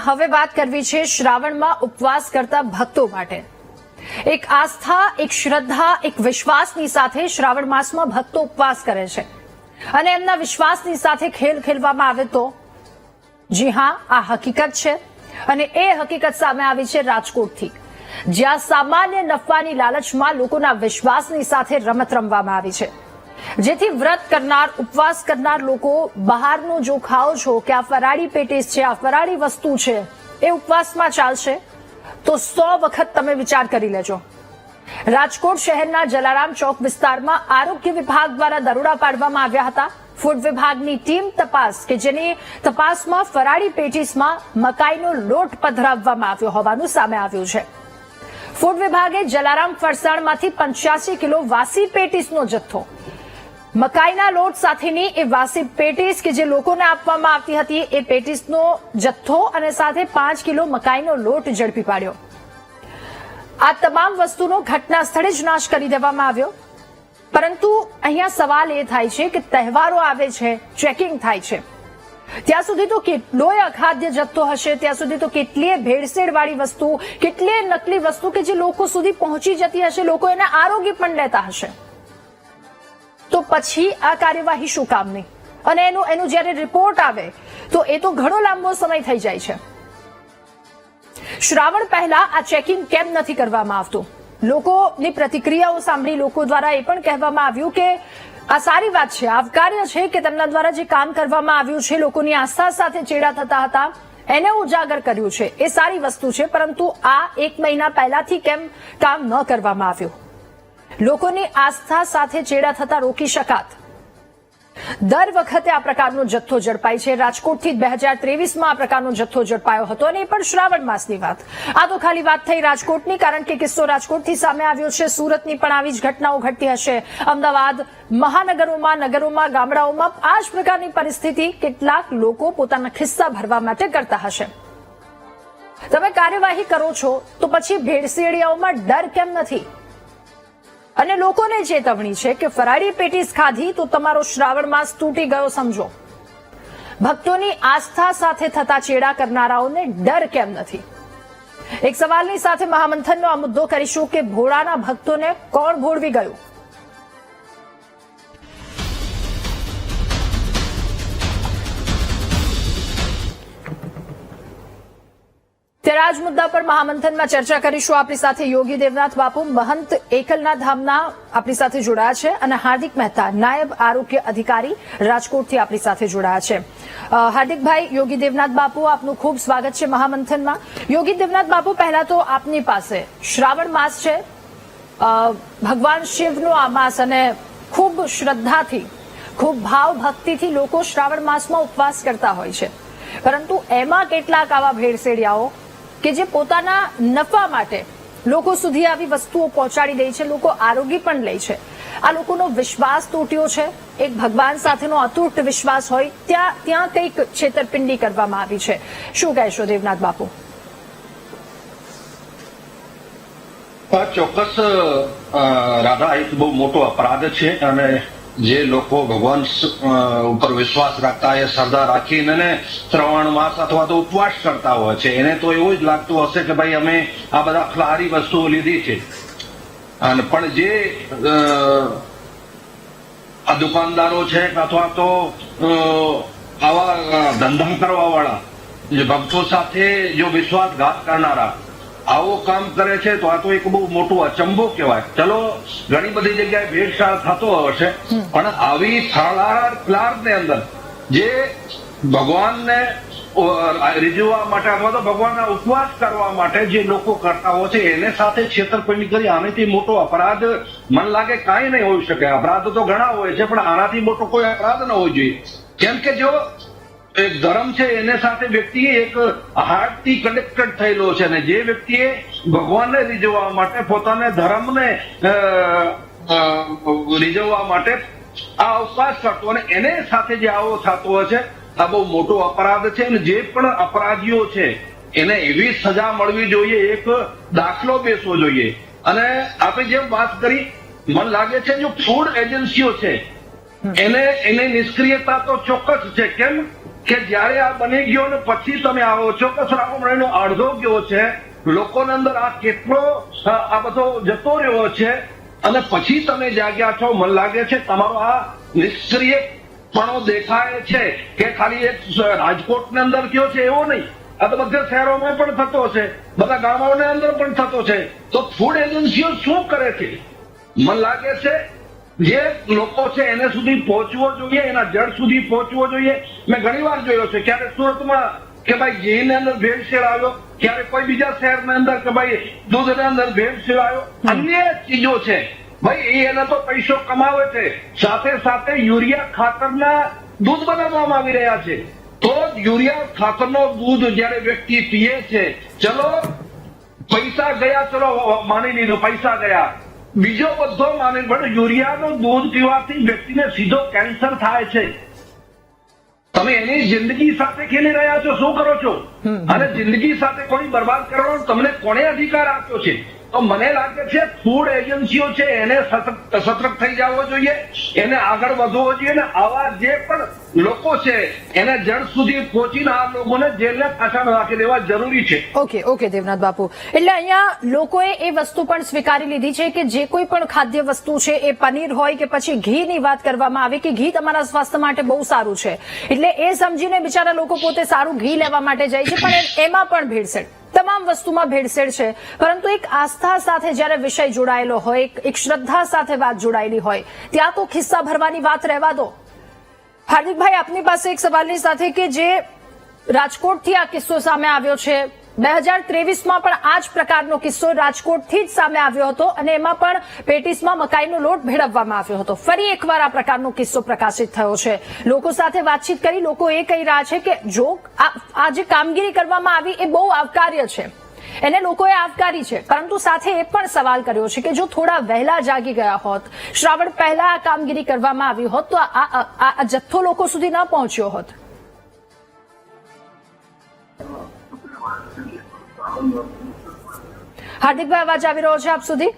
હવે વાત કરવી છે શ્રાવણમાં ઉપવાસ કરતા ભક્તો માટે। એક આસ્થા, એક શ્રદ્ધા, એક વિશ્વાસની સાથે શ્રાવણ માસમાં ભક્તો ઉપવાસ કરે છે અને એમના વિશ્વાસની સાથે ખેલ ખેલવામાં આવે તો જી હા, આ હકીકત છે અને એ હકીકત સામે આવી છે રાજકોટથી, જ્યાં સામાન્ય નફાની લાલચમાં લોકોના વિશ્વાસની સાથે રમત રમવામાં આવી છે, જેથી વ્રત કરનાર, ઉપવાસ કરનાર લોકો બહારનું જો ખાઓ છો કે આ ફરાળી પેટીસ છે, આ ફરાળી વસ્તુ છે, એ ઉપવાસમાં ચાલશે તો 100 વખત તમે વિચાર કરી લેજો। રાજકોટ શહેરના જલારામ ચોક વિસ્તારમાં આરોગ્ય વિભાગ દ્વારા દરોડા પાડવામાં આવ્યા હતા। ફૂડ વિભાગની ટીમ તપાસ કે જેની તપાસમાં ફરાળી પેટીસમાં મકાઈનો લોટ પધરાવવામાં આવ્યો હોવાનું સામે આવ્યું છે। ફૂડ વિભાગે જલારામ ફરસાણમાંથી 85 કિલો વાસી પેટીસનો જથ્થો, મકાઈના લોટ સાથેની એ વાસી પેટીસ કે જે લોકોને આપવામાં આવતી હતી એ પેટીસનો જથ્થો અને સાથે 5 કિલો મકાઈનો લોટ ઝડપી પાડ્યો। આ તમામ વસ્તુનો ઘટના સ્થળે જ નાશ કરી દેવામાં આવ્યો। પરંતુ અહીંયા સવાલ એ થાય છે કે તહેવારો આવે છે, ચેકિંગ થાય છે, ત્યાં સુધી તો કેટલોય અખાદ્ય જથ્થો હશે, ત્યાં સુધી તો કેટલીય ભેળસેળવાળી વસ્તુ, કેટલીય નકલી વસ્તુ કે જે લોકો સુધી પહોંચી જતી હશે, લોકો એને આરોગી પણ લેતા હશે, તો પછી આ કાર્યવાહી શું કામની? અને એનું જ્યારે રિપોર્ટ આવે તો એ તો ઘણો લાંબો સમય થઈ જાય છે। શ્રાવણ પહેલા આ ચેકિંગ કેમ નથી કરવામાં આવતું? લોકોની પ્રતિક્રિયાઓ સાંભળી લોકો દ્વારા એ પણ કહેવામાં આવ્યું કે આ સારી વાત છે, આવકાર્ય છે કે તેમના દ્વારા જે કામ કરવામાં આવ્યું છે, લોકોની આસ્થા સાથે ચેડા થતા હતા એને ઉજાગર કર્યું છે, એ સારી વસ્તુ છે, પરંતુ આ 1 મહિના પહેલાથી કેમ કામ ન કરવામાં આવ્યું? લોકોની આસ્થા સાથે ચેડા થતા રોકી શકાત। દર વખતે આ પ્રકારનો જથ્થો ઝડપાય છે। રાજકોટથી 2023માં આ પ્રકારનો જથ્થો ઝડપાયો હતો અને એ પણ શ્રાવણ માસની વાત। આ તો ખાલી વાત થઈ રાજકોટની, કારણ કે કિસ્સો રાજકોટથી સામે આવ્યો છે। સુરતની પણ આવી જ ઘટનાઓ ઘટતી હશે, અમદાવાદ, મહાનગરોમાં, નગરોમાં, ગામડાઓમાં આ જ પ્રકારની પરિસ્થિતિ કેટલાક લોકો પોતાના ખિસ્સા ભરવા માટે કરતા હશે। તમે કાર્યવાહી કરો છો તો પછી ભેળસેળિયાઓમાં ડર કેમ નથી? અને લોકોને ચેતવણી છે કે ફરાળી પેટીસ ખાધી તો તમારો શ્રાવણ માસ તૂટી ગયો સમજો। ભક્તોની આસ્થા સાથે થતા ચેડા કરનારાઓને ડર કેમ નથી? એક સવાલની સાથે મહામંથનનો આ મુદ્દો કરીશું કે ભોળાના ભક્તોને કોણ ભોળવી ગયું? ત્યારે આ જ મુદ્દા પર મહામંથનમાં ચર્ચા કરીશું। આપણી સાથે યોગી દેવનાથ બાપુ, મહંત એકલના ધામના આપણી સાથે જોડાયા છે અને હાર્દિક મહેતા, નાયબ આરોગ્ય અધિકારી, રાજકોટથી આપણી સાથે જોડાયા છે। હાર્દિકભાઈ, યોગી દેવનાથ બાપુ, આપનું ખૂબ સ્વાગત છે મહામંથનમાં। યોગી દેવનાથ બાપુ, પહેલા તો આપની પાસે શ્રાવણ માસ છે, ભગવાન શિવનો આ માસ અને ખૂબ શ્રદ્ધાથી, ખૂબ ભાવ ભક્તિથી લોકો શ્રાવણ માસમાં ઉપવાસ કરતા હોય છે, પરંતુ એમાં કેટલાક આવા ભેળસેળિયાઓ કે જે પોતાના નફા માટે લોકો સુધી આવી વસ્તુઓ પહોંચાડી દે છે, લોકો આરોગી પણ લે છે, આ લોકોનો વિશ્વાસ તૂટ્યો છે। એક ભગવાન સાથેનો અતૂટ વિશ્વાસ હોય ત્યાં કંઈક છેતરપિંડી કરવામાં આવી છે, શું કહેશો દેવનાથ બાપુ? ચોક્કસ રાધા, એક બહુ મોટો અપરાધ છે અને જે લોકો ભગવાન ઉપર વિશ્વાસ રાખતા, એ શ્રદ્ધા રાખીને શ્રાવણ માસ અથવા તો ઉપવાસ કરતા હોય છે, એને તો એવું જ લાગતું હશે કે ભાઈ અમે આ બધા ફલાહારી વસ્તુઓ લીધી છે। અને પણ જે આ દુકાનદારો છે અથવા તો આવા ધંધા કરવા વાળા, જે ભક્તો સાથે જો વિશ્વાસઘાત કરનારા આવો કામ કરે છે તો આ તો એક બહુ મોટું અચંબો કહેવાય। ચલો, ઘણી બધી જગ્યાએ ભેળસેળ થતો હશે, પણ આવી ફલાહારની અંદર જે ભગવાનને રીઝવવા માટે અથવા તો ભગવાનના ઉપવાસ કરવા માટે જે લોકો કરતા હોય છે એને સાથે છેતરપિંડી કરી આનાથી મોટો અપરાધ મને લાગે કાંઈ નહીં હોઈ શકે। અપરાધ તો ઘણા હોય છે, પણ આનાથી મોટો કોઈ અપરાધ ન હોવો જોઈએ। કેમ કે જો એક ધર્મ છે એને સાથે વ્યક્તિ એક હાર્ટથી કનેક્ટેડ થયેલો છે, અને જે વ્યક્તિએ ભગવાનને રીઝવવા માટે, પોતાને ધર્મને રીઝવવા માટે આ ઉપવાસ કરતો અને એને સાથે જે આવો થતો હોય છે, આ બહુ મોટો અપરાધ છે। અને જે પણ અપરાધીઓ છે એને એવી સજા મળવી જોઈએ, એક દાખલો બેસવો જોઈએ। અને આપણે જેમ વાત કરી, મને લાગે છે જો ફૂડ એજન્સીઓ છે એને નિષ્ક્રિયતા તો ચોક્કસ છે। કેમ કે જ્યારે આ બની ગયો ને પછી તમે આવો છો કે શ્રાવણ મહિનો અડધો ગયો છે, લોકોને અંદર આ કેટલો આ બધો જતો રહ્યો છે અને પછી તમે જાગ્યા છો. મને લાગે છે તમારો આ નિષ્ક્રિયપણો દેખાય છે કે ખાલી એક રાજકોટની અંદર થયો છે એવો નહીં, આ તો બધા શહેરોમાં પણ થતો છે, બધા ગામોની અંદર પણ થતો છે. તો ફૂડ એજન્સીઓ શું કરે છે? મને લાગે છે જે લોકો છે એને સુધી પહોંચવો જોઈએ, એના જડ સુધી પહોંચવો જોઈએ. મેં ઘણી વાર જોયો છે ક્યારે સુરતમાં કે ભાઈ ઘીની અંદર ભેળસેળ આવ્યો, ક્યારે કોઈ બીજા શહેરની અંદર કે ભાઈ દૂધની અંદર ભેળસેળ આવ્યો. અન્ય ચીજો છે ભાઈ એને તો પૈસો કમાવે છે, સાથે સાથે યુરિયા ખાતરના દૂધ બનાવવામાં આવી રહ્યા છે. તો યુરિયા ખાતરનો દૂધ જયારે વ્યક્તિ પીએ છે, ચલો પૈસા ગયા, ચલો માની લીધું પૈસા ગયા, બીજો બધો માની પણ યુરિયાનું દૂધ પીવાથી વ્યક્તિને સીધો કેન્સર થાય છે. તમે એની જિંદગી સાથે ખેલી રહ્યા છો, શું કરો છો? અને જિંદગી સાથે કોઈ બરબાદ કરવાનો તમને કોને અધિકાર આપ્યો છે? તો મને લાગે છે ફૂડ એજન્સીઓ છે એને સતર્ક થઈ જવો જોઈએ, એને આગળ વધવો જોઈએ ને આવા જે પણ લોકો છે એને જડ સુધી પહોંચીને આ લોકોને જેલને પાછળ રાખી દેવા જરૂરી છે. ઓકે દેવનાથ બાપુ, એટલે અહીંયા લોકોએ એ વસ્તુ પણ સ્વીકારી લીધી છે કે જે કોઈ પણ ખાદ્ય વસ્તુ છે એ પનીર હોય કે પછી ઘીની વાત કરવામાં આવે કે ઘી તમારા સ્વાસ્થ્ય માટે બહુ સારું છે, એટલે એ સમજીને બિચારા લોકો પોતે સારું ઘી લેવા માટે જાય છે, પણ એમાં પણ ભેળસેળ, તમામ વસ્તુમાં ભેળસેળ છે. પરંતુ એક આસ્થા સાથે જ્યારે વિષય જોડાયેલો હોય, એક શ્રદ્ધા સાથે વાત જોડાયેલી હોય, ત્યાં તો ખિસ્સા ભરવાની વાત રહેવા દો. હાર્દિકભાઈ, આપની પાસે એક સવાલની સાથે કે જે રાજકોટથી આ કિસ્સો સામે આવ્યો છે, 2023માં પણ આ જ પ્રકારનો કિસ્સો રાજકોટથી જ સામે આવ્યો હતો અને એમાં પણ પેટીસમાં મકાઈનો લોટ ભેળવવામાં આવ્યો હતો. ફરી એકવાર આ પ્રકારનો કિસ્સો પ્રકાશિત થયો છે. લોકો સાથે વાતચીત કરી લોકો એ કહી રહ્યા છે કે જો આ જે કામગીરી કરવામાં આવી એ બહુ આવકાર્ય છે, એને લોકોએ આવકારી છે, પરંતુ સાથે એ પણ સવાલ કર્યો છે કે જો થોડા વહેલા જાગી ગયા હોત, શ્રાવણ પહેલા આ કામગીરી કરવામાં આવી હોત તો આ જથ્થો લોકો સુધી ન પહોંચ્યો હોત. હાર્દિકભાઈ, અવાજ આવી રહ્યો છે આપ સુધી?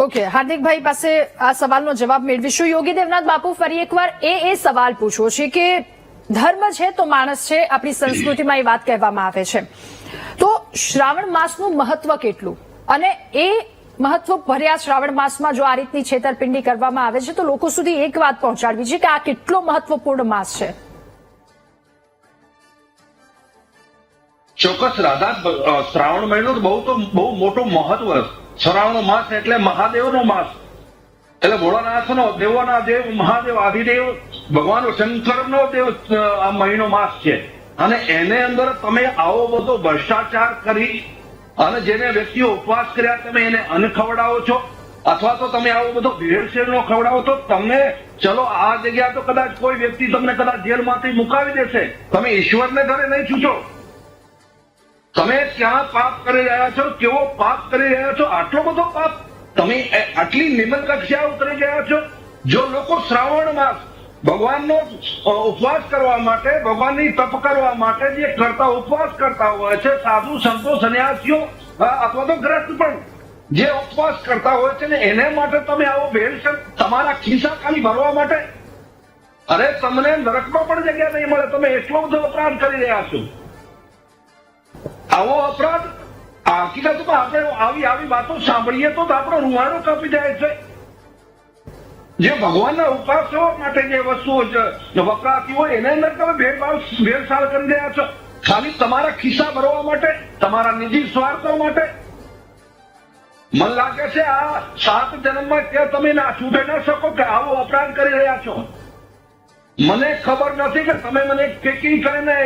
ઓકે, હાર્દિકભાઈ પાસે આ સવાલનો જવાબ મેળવીશું. યોગી દેવનાથ બાપુ, ફરી એકવાર એ સવાલ પૂછવો છે કે ધર્મ છે તો માણસ છે, આપણી સંસ્કૃતિમાં એ વાત કહેવામાં આવે છે, તો શ્રાવણ માસનું મહત્વ કેટલું, અને એ મહત્વ ભર્યા શ્રાવણ માસમાં જો આ રીતની છેતરપિંડી કરવામાં આવે છે તો લોકો સુધી એક વાત પહોંચાડવી છે કે આ કેટલો મહત્વપૂર્ણ માસ છે. ચોક્કસ રાધા, શ્રાવણ મહિનો બહુ મોટો મહત્વ. શ્રાવણ માસ એટલે મહાદેવનો માસ, એટલે ભોળાનાથનો, દેવોના દેવ મહાદેવ આદિદેવ ભગવાન શંકરનો દેવ આ મહિનો માસ છે. અને એને અંદર તમે આવો બધો ભ્રષ્ટાચાર કરી અને જેને વ્યક્તિઓ ઉપવાસ કર્યા તમે એને અન્ન ખવડાવો છો, અથવા તો તમે આવો બધો ભેળસેળનો ખવડાવો તો તમને ચલો આ જગ્યા તો કદાચ કોઈ વ્યક્તિ તમને કદાચ જેલમાંથી મુકાવી દેશે, તમે ઈશ્વરને ઘરે નહીં છૂટો. તમે ક્યાં પાપ કરી રહ્યા છો, કેવો પાપ કરી રહ્યા છો, આટલો બધો પાપ, તમે આટલી નિમ્ન કક્ષા ઉતરી ગયા છો. જો લોકો શ્રાવણ માસ ભગવાનનો ઉપવાસ કરવા માટે, ભગવાનની તપ કરવા માટે જે કરતા ઉપવાસ કરતા હોય છે, સાધુ સંતો સંન્યાસીઓ અથવા તો ગ્રસ્ત પણ જે ઉપવાસ કરતા હોય છે ને એને માટે તમે આવો ભેળસેળ તમારા ખિસ્સા ખાલી ભરવા માટે, અરે તમને નરકમાં પણ જગ્યા નહીં મળે, તમે એટલો બધો અપરાધ કરી રહ્યા છો. આવો અપરાધ હકીકતમાં આપણે આવી વાતો સાંભળીએ તો આપણો રૂવાડો કાપી જાય છે. જે ભગવાનના ઉપાસો માટે જે વસ્તુઓ વપરાતી હોય એને અંદર તમે ભેળસેળ કરી રહ્યા છો, ખાલી તમારા ખિસ્સા ભરવા માટે, તમારા નિજી સ્વાર્થો માટે. મને લાગે છે આ 7 જન્મમાં કે તમે ના છૂટે ન શકો કે આવો અપરાધ કરી રહ્યા છો. મને ખબર નથી કે તમે મને પેકિંગ કરીને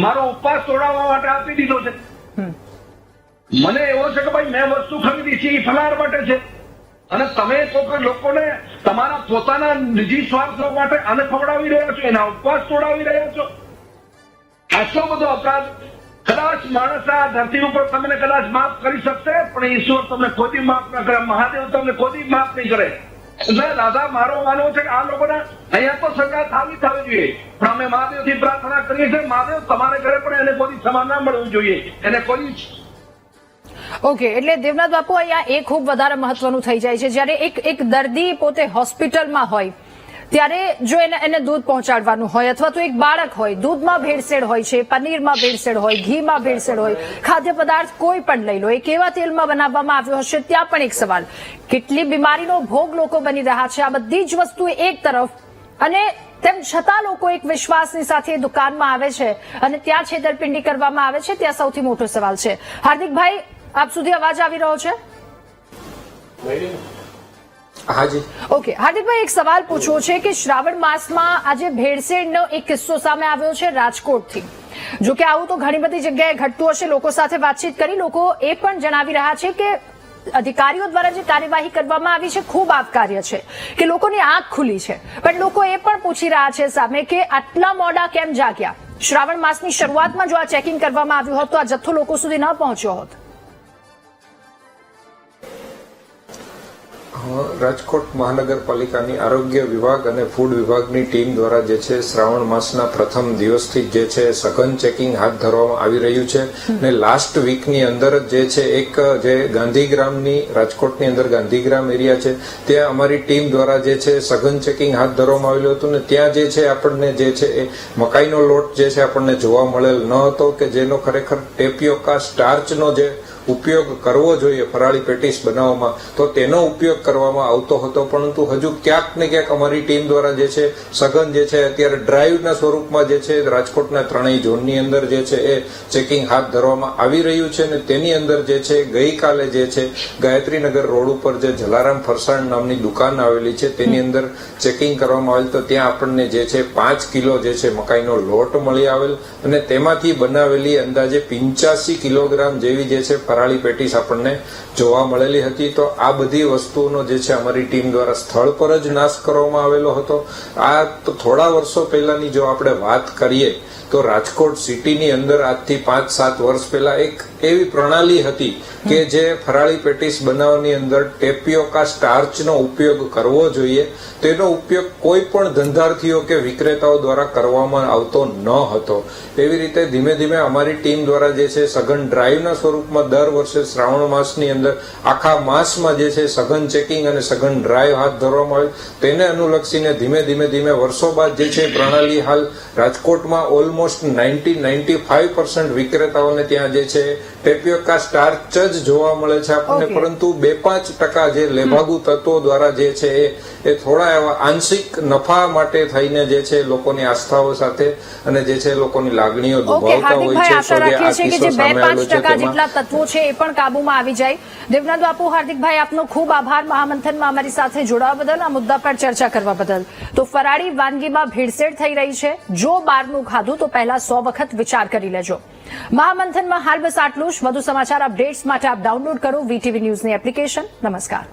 મારો ઉપવાસ તોડાવવા માટે આપી દીધો છે. મને એવો છે કે ભાઈ મેં વસ્તુ ખરીદી છે એ ફલાર માટે છે, અને તમે લોકોને તમારા પોતાના નિજી સ્વાર્થ માટે આને ખવડાવી રહ્યા છો, એના ઉપવાસ તોડાવી રહ્યા છો. આટલો બધો અપરાધ કદાચ માણસ આ ધરતી ઉપર તમને કદાચ માફ કરી શકશે, પણ ઈશ્વર તમને કોઈ માફ ન કરે, મહાદેવ તમને કોઈ માફ નહીં કરે. એટલે દાદા, મારો માનવું છે કે આ લોકોના અહીંયા તો સજા થવી જોઈએ, પણ અમે મહાદેવથી પ્રાર્થના કરીએ છીએ મહાદેવ તમારે ઘરે પણ એને કોઈ સમાન ના મળવું જોઈએ, એને કોઈ. ઓકે, એટલે દેવનાથ બાપુ, અહીંયા એ ખૂબ વધારે મહત્વનું થઈ જાય છે. જ્યારે એક દર્દી પોતે હોસ્પિટલમાં હોય ત્યારે જો એને દૂધ પહોંચાડવાનું હોય અથવા તો એક બાળક હોય, દૂધમાં ભેળસેળ હોય છે, પનીરમાં ભેળસેળ હોય, ઘીમાં ભેળસેળ હોય, ખાદ્ય પદાર્થ કોઈ પણ લઈ લો, એ કેવા તેલમાં બનાવવામાં આવ્યો હશે, ત્યાં પણ એક સવાલ. કેટલી બીમારીનો ભોગ લોકો બની રહ્યા છે. આ બધી જ વસ્તુ એક તરફ, અને તેમ છતાં લોકો એક વિશ્વાસની સાથે દુકાનમાં આવે છે અને ત્યાં છેતરપિંડી કરવામાં આવે છે, ત્યાં સૌથી મોટો સવાલ છે. હાર્દિકભાઈ, આપ સુધી અવાજ આવી રહ્યો છે? હાજી. ઓકે હાર્દિકભાઈ, એક સવાલ પૂછવો છે કે શ્રાવણ માસમાં આજે ભેળસેળનો એક કિસ્સો સામે આવ્યો છે રાજકોટથી. જો કે આવું તો ઘણી બધી જગ્યાએ ઘટતું હશે. લોકો સાથે વાતચીત કરી લોકો એ પણ જણાવી રહ્યા છે કે અધિકારીઓ દ્વારા જે કાર્યવાહી કરવામાં આવી છે ખૂબ આવકાર્ય છે, કે લોકોની આંખ ખુલી છે. પણ લોકો એ પણ પૂછી રહ્યા છે સામે કે આટલા મોડા કેમ જાગ્યા? શ્રાવણ માસની શરૂઆતમાં જો આ ચેકિંગ કરવામાં આવ્યું હોત તો આ જથ્થો લોકો સુધી ન પહોંચ્યો હોત. રાજકોટ મહાનગરપાલિકાની આરોગ્ય વિભાગ અને ફૂડ વિભાગની ટીમ દ્વારા જે છે શ્રાવણ માસના પ્રથમ દિવસથી જે છે સઘન ચેકિંગ હાથ ધરવામાં આવી રહ્યું છે. અને લાસ્ટ વીકની અંદર જ જે છે એક જે ગાંધીગ્રામની રાજકોટની અંદર ગાંધીગ્રામ એરિયા છે ત્યાં અમારી ટીમ દ્વારા જે છે સઘન ચેકિંગ હાથ ધરવામાં આવેલું હતું. ને ત્યાં જે છે આપણને જે છે એ મકાઈનો લોટ જે છે આપણને જોવા મળેલ ન હતો, કે જેનો ખરેખર ટેપિયોકા સ્ટાર્ચનો જે ઉપયોગ કરવો જોઈએ ફરાળી પેટીસ બનાવવામાં, તો તેનો ઉપયોગ કરવામાં આવતો હતો. પરંતુ હજુ ક્યાંક ને ક્યાંક અમારી ટીમ દ્વારા જે છે સઘન જે છે અત્યારે ડ્રાઈવના સ્વરૂપમાં જે છે રાજકોટના ત્રણેય ઝોનની અંદર જે છે એ ચેકિંગ હાથ ધરવામાં આવી રહ્યું છે. અને તેની અંદર જે છે ગઈકાલે જે છે ગાયત્રીનગર રોડ ઉપર જે જલારામ ફરસાણ નામની દુકાન આવેલી છે તેની અંદર ચેકિંગ કરવામાં આવેલ, તો ત્યાં આપણને જે છે 5 કિલો જે છે મકાઈનો લોટ મળી આવેલ અને તેમાંથી બનાવેલી અંદાજે 85 કિલોગ્રામ જેવી જે છે ફરાળી પેટીસ આપણને જોવા મળેલી હતી. તો આ બધી વસ્તુઓનો જે છે અમારી ટીમ દ્વારા સ્થળ પર જ નાશ કરવામાં આવેલો હતો. આ તો થોડા વર્ષો પહેલાની જો આપણે વાત કરીએ તો રાજકોટ સિટીની અંદર આજથી 5-7 વર્ષ પહેલા એક એવી પ્રણાલી હતી કે જે ફરાળી પેટીસ બનાવવાની અંદર ટેપિયોકા સ્ટાર્ચનો ઉપયોગ કરવો જોઈએ, તેનો ઉપયોગ કોઈ પણ ધંધાર્થીઓ કે વિક્રેતાઓ દ્વારા કરવામાં આવતો ન હતો. એવી રીતે ધીમે ધીમે અમારી ટીમ દ્વારા જે છે સઘન ડ્રાઈવના સ્વરૂપમાં દર વર્ષે શ્રાવણ માસની અંદર આખા માસમાં જે છે સઘન ચેકિંગ અને સઘન ડ્રાઈવ હાથ ધરવામાં આવે. તેને અનુલક્ષીને ધીમે ધીમે વર્ષો બાદ જે છે પ્રણાલી હાલ રાજકોટમાં ઓલમોસ્ટ 90-95% વિક્રેતાઓને ત્યાં જે છે ટેપિયોકા સ્ટાર્ચ જ જોવા મળે છે આપણને. પરંતુ 2-5% જે લેભાગુ તત્વો દ્વારા જે છે એ થોડા એવા આંશિક નફા માટે થઈને જે છે લોકોની આસ્થાઓ સાથે અને જે છે લોકોની લાગણીઓ દુભાવતા હોય છે. આશા રાખીએ છીએ કે જે 2-5% જેટલા તત્વો છે એ પણ કાબુમાં આવી જાય. દેવનાથ બાપુ, હાર્દિકભાઈ, આપનો ખૂબ આભાર મહામંથનમાં અમારી સાથે જોડાવા બદલ, આ મુદ્દા પર ચર્ચા કરવા બદલ. તો ફરાળી વાનગીમાં ભેળસેળ થઈ રહી છે. જો બહારનું ખાધું તો પહેલા 100 વખત વિચાર કરી લેજો. મહામંથનમાં હાલ બસ આટલું જ. વધુ સમાચાર અપડેટ્સ માટે આપ ડાઉનલોડ કરો VTV ન્યૂઝની એપ્લિકેશન. નમસ્કાર.